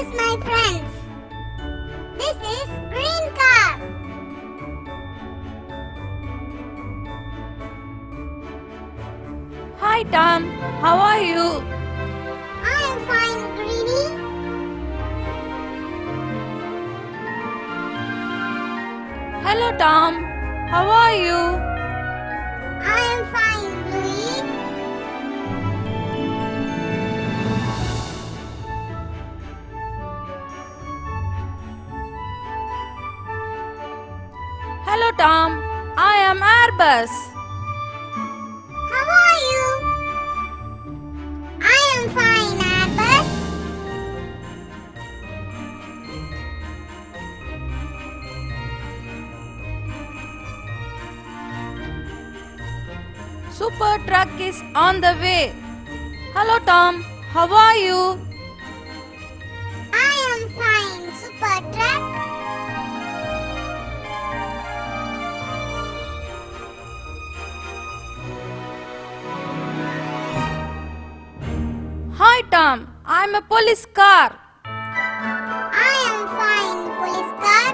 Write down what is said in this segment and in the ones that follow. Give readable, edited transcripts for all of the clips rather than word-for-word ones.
Introduce my friends. This is Green Car. Hi Tom, how are you? I am fine, Greenie. Hello Tom, how are you? I am fine, Bluey. Hello Tom, I am Airbus. How are you? I am fine, Airbus. Super truck is on the way. Hello Tom, how are you? I am fine, Super Truck. Hi Tom, I'm a police car. I am fine, Police Car.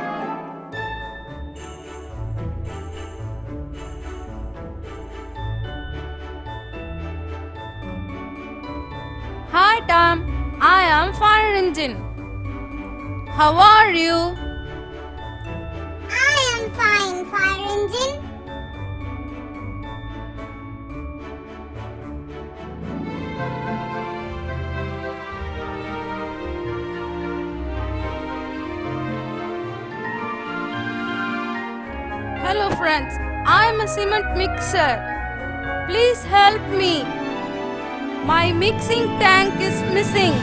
Hi Tom, I am fire engine. How are you? I am fine, Fire Engine. Hello friends, I'm a cement mixer. Please help me. My mixing tank is missing.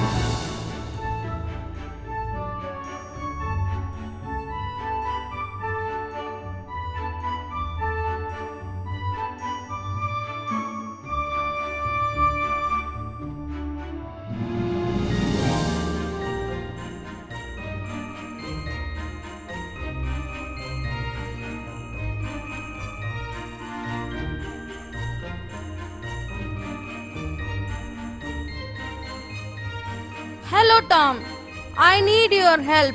Hello Tom, I need your help.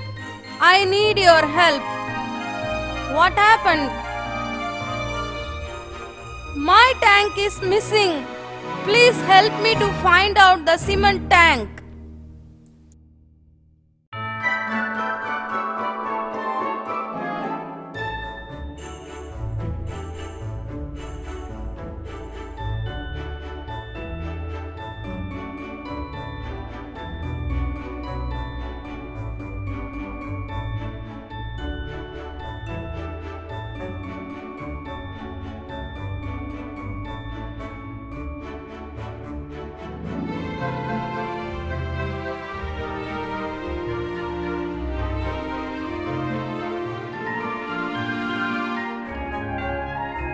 I need your help. What happened? My tank is missing. Please help me to find out the cement tank.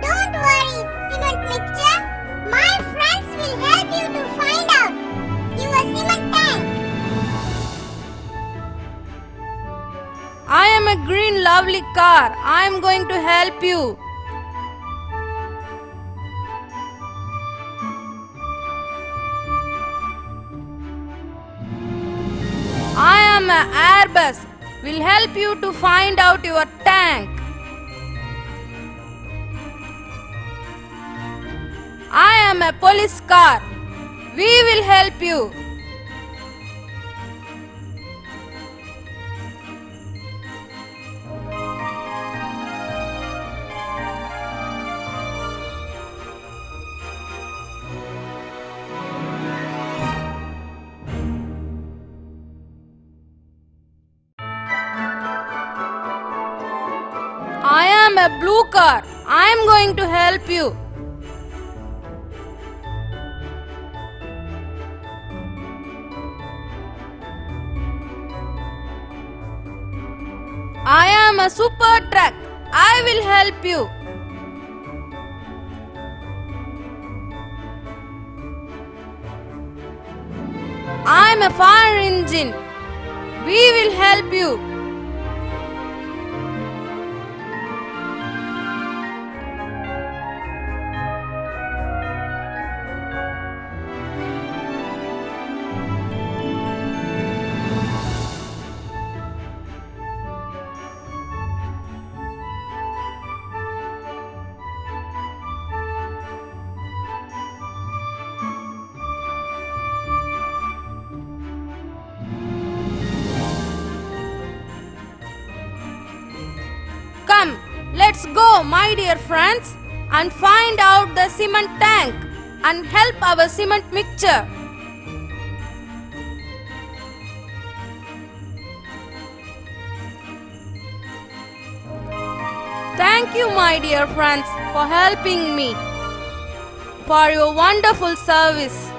Don't worry, Cement Mixture. My friends will help you to find out your cement tank. I am a green lovely car. I am going to help you. I am an Airbus. Will help you to find out your tank. I am a police car. We will help you. I am a blue car. I am going to help you. I am a super truck. I will help you. I am a fire engine. We will help you. Let's go, my dear friends, and find out the cement tank and help our cement mixture. Thank you, my dear friends, for helping me, for your wonderful service.